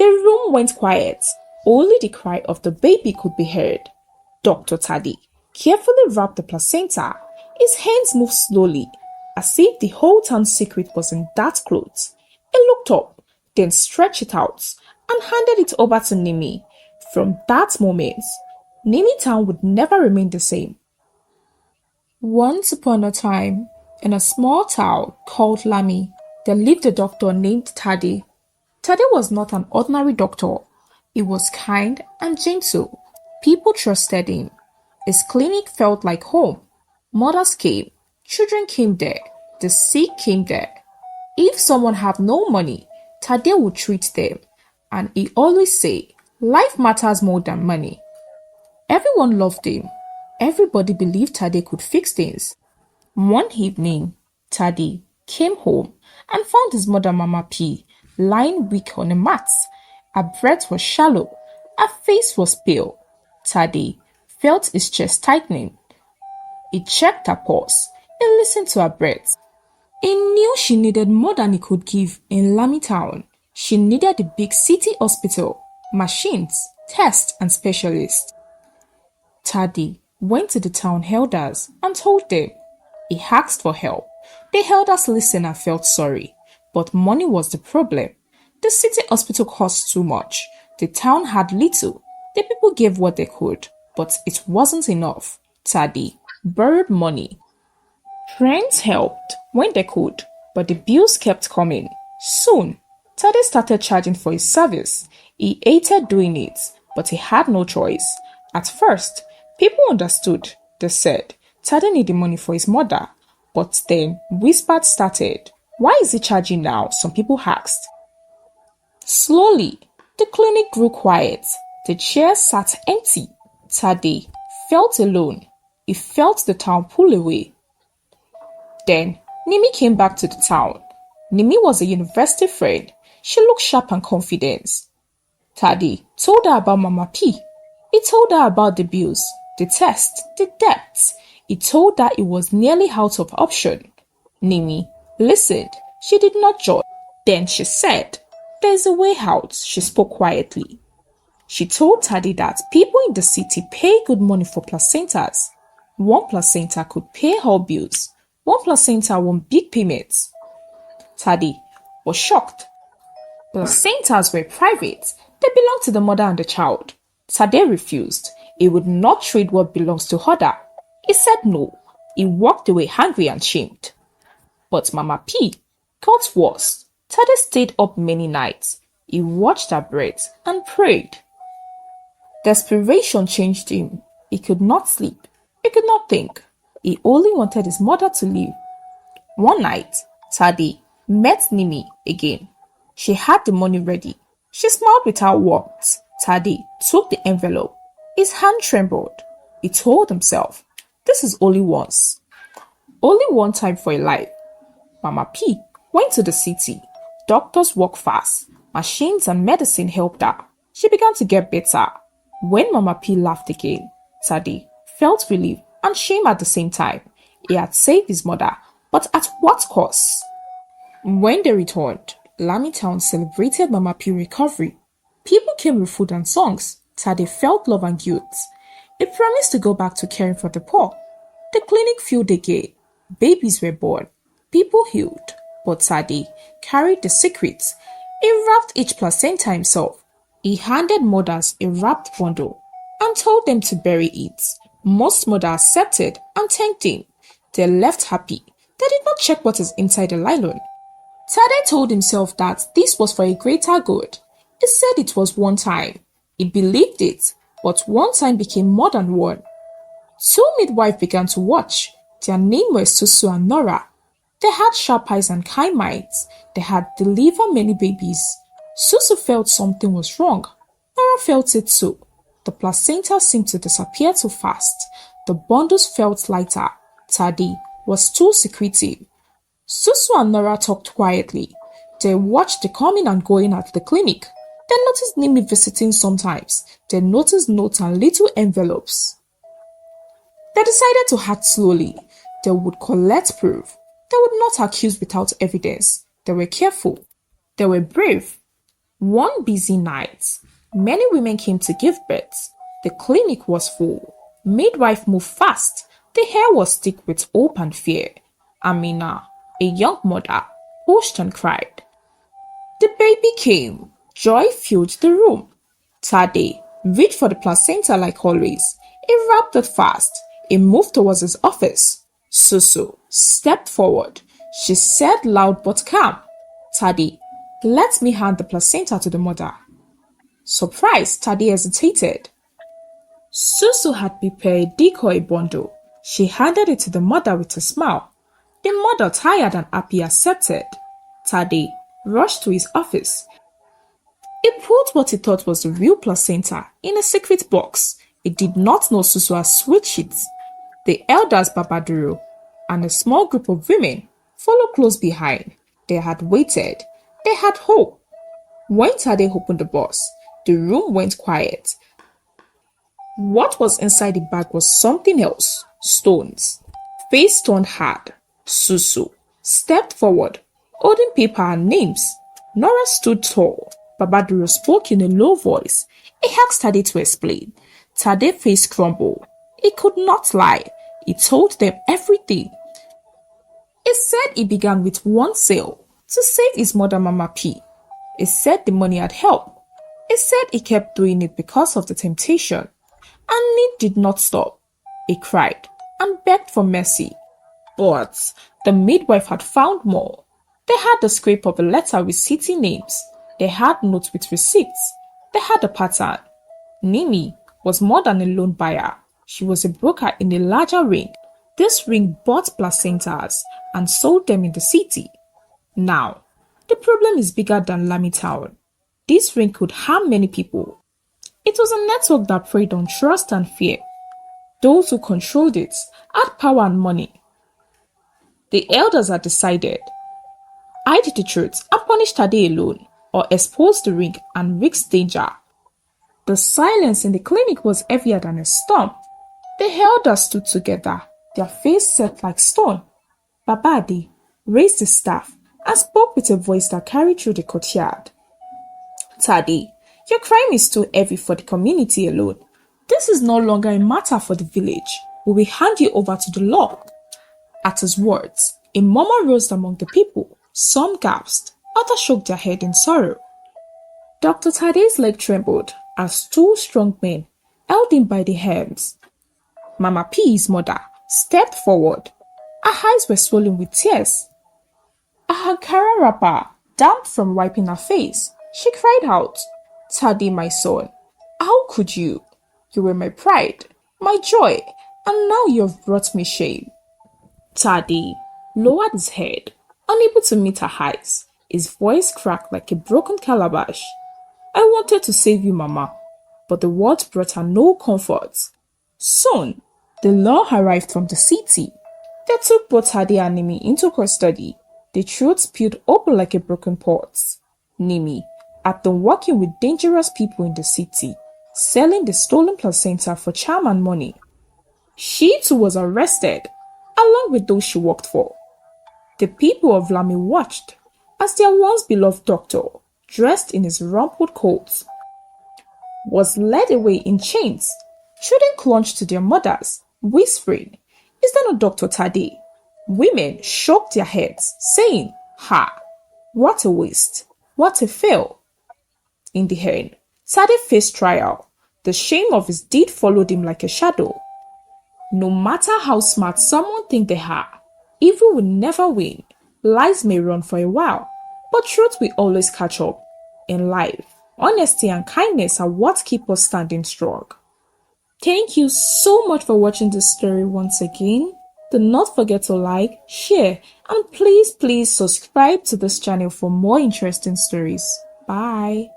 The room went quiet. Only the cry of the baby could be heard. Dr. Tade carefully wrapped the placenta. His hands moved slowly, as if the whole town's secret was in that cloth. He looked up, then stretched it out, and handed it over to Nimi. From that moment, Nimi town would never remain the same. Once upon a time, in a small town called Lami, there lived a doctor named Tade. Tade was not an ordinary doctor. He was kind and gentle. People trusted him. His clinic felt like home. Mothers came, children came there, the sick came there. If someone had no money, Tade would treat them, and he always say, life matters more than money. Everyone loved him. Everybody believed Tade could fix things. One evening, Tade came home and found his mother Mama P lying weak on a mat. Her breath was shallow. Her face was pale. Tade felt his chest tightening. He checked her pulse. He listened to her breath. He knew she needed more than he could give in Lami town. She needed a big city hospital, machines, tests, and specialists. Tade went to the town elders and told them. He asked for help. The elders listened and felt sorry, but money was the problem. The city hospital cost too much. The town had little. The people gave what they could, but it wasn't enough. Tade borrowed money. Friends helped when they could, but the bills kept coming. Soon, Tade started charging for his service. He hated doing it, but he had no choice. At first, people understood. They said, Tade needed money for his mother. But then, whispers started. Why is he charging now? Some people asked. Slowly, the clinic grew quiet. The chairs sat empty. Tade felt alone. He felt the town pull away. Then, Nimi came back to the town. Nimi was a university friend. She looked sharp and confident. Tade told her about Mama P. He told her about the bills, the tests, the debts. He told her it was nearly out of option. Nimi listened. She did not judge. Then she said, there's a way out. She spoke quietly. She told Tade that people in the city pay good money for placentas. One placenta could pay all bills. One placenta won big payments. Tade was shocked. Placentas were private. They belonged to the mother and the child. Tade refused. He would not trade what belongs to other. He said no. He walked away angry and shamed. But Mama P got worse. Tade stayed up many nights. He watched her breath and prayed. Desperation changed him. He could not sleep. He could not think. He only wanted his mother to live. One night, Tade met Nimi again. She had the money ready. She smiled without warmth. Tade took the envelope. His hand trembled. He told himself, this is only once. Only one time for a life. Mama P went to the city. Doctors worked fast. Machines and medicine helped her. She began to get better. When Mama P laughed again, Tade felt relief and shame at the same time. He had saved his mother, but at what cost? When they returned, Lami town celebrated Mama P's recovery. People came with food and songs. Tade felt love and guilt. He promised to go back to caring for the poor. The clinic filled again. Babies were born. People healed. But Tade carried the secrets. He wrapped each placenta himself. He handed mothers a wrapped bundle and told them to bury it. Most mothers accepted and thanked him. They left happy. They did not check what is inside the nylon. Tade told himself that this was for a greater good. He said it was one time. He believed it, but one time became more than one. Two midwives began to watch. Their names were Susu and Nora. They had sharp eyes and kind minds. They had delivered many babies. Susu felt something was wrong. Nora felt it too. The placenta seemed to disappear too fast. The bundles felt lighter. Tade was too secretive. Susu and Nora talked quietly. They watched the coming and going at the clinic. They noticed Nimi visiting sometimes. They noticed notes and little envelopes. They decided to act slowly. They would collect proof. They would not accuse without evidence. They were careful. They were brave. One busy night, many women came to give birth. The clinic was full. Midwife moved fast. The hair was thick with hope and fear. Amina, a young mother, pushed and cried. The baby came. Joy filled the room. Tade reached for the placenta like always. He wrapped it fast. He moved towards his office. Susu stepped forward. She said loud but calm, Tade, let me hand the placenta to the mother. Surprised, Tade hesitated. Susu had prepared a decoy bundle. She handed it to the mother with a smile. The mother, tired and happy, accepted. Tade rushed to his office. He put what he thought was the real placenta in a secret box. He did not know Susu had switched it. The elders Babaduro and a small group of women followed close behind. They had waited. They had hope. When Tade opened the box, the room went quiet. What was inside the bag was something else. Stones. Face turned hard. Susu stepped forward, holding paper and names. Nora stood tall. Babaduro spoke in a low voice. He asked Tade to explain. Tade's face crumbled. He could not lie. He told them everything. He said he began with one sale to save his mother Mama P. He said the money had helped. He said he kept doing it because of the temptation. And need did not stop. He cried and begged for mercy. But the midwife had found more. They had the scrape of a letter with city names. They had notes with receipts. They had a pattern. Nimi was more than a loan buyer. She was a broker in a larger ring. This ring bought placentas and sold them in the city. Now, the problem is bigger than Lami Town. This ring could harm many people. It was a network that preyed on trust and fear. Those who controlled it had power and money. The elders had decided, hide the truth and punish Tade alone, or expose the ring and risk danger. The silence in the clinic was heavier than a storm. The elders stood together, their faces set like stone. Babadi raised his staff and spoke with a voice that carried through the courtyard. Tade, your crime is too heavy for the community alone. This is no longer a matter for the village. We will hand you over to the law. At his words, a murmur rose among the people. Some gasped, others shook their head in sorrow. Dr. Tade's leg trembled as two strong men held him by the hands. Mama P, his mother, stepped forward. Her eyes were swollen with tears. A Ankara wrapper damp from wiping her face. She cried out, Tade, my son, how could you? You were my pride, my joy, and now you have brought me shame. Tade lowered his head, unable to meet her eyes. His voice cracked like a broken calabash. I wanted to save you, Mama, but the words brought her no comfort. Soon, the law arrived from the city. They took both Tade and Nimi into custody. The truth spilled open like a broken pot. Nimi had been working with dangerous people in the city, selling the stolen placenta for charm and money. She too was arrested, along with those she worked for. The people of Lami watched as their once beloved doctor, dressed in his rumpled coat, was led away in chains. Children clung to their mothers, whispering, "Is that not Dr. Tade?" Women shook their heads, saying, "Ha! What a waste! What a fail!" In the end, Tade faced trial. The shame of his deed followed him like a shadow. No matter how smart someone thinks they are, evil will never win. Lies may run for a while, but truth will always catch up. In life, honesty and kindness are what keep us standing strong. Thank you so much for watching this story once again. Do not forget to like, share, and please subscribe to this channel for more interesting stories. Bye.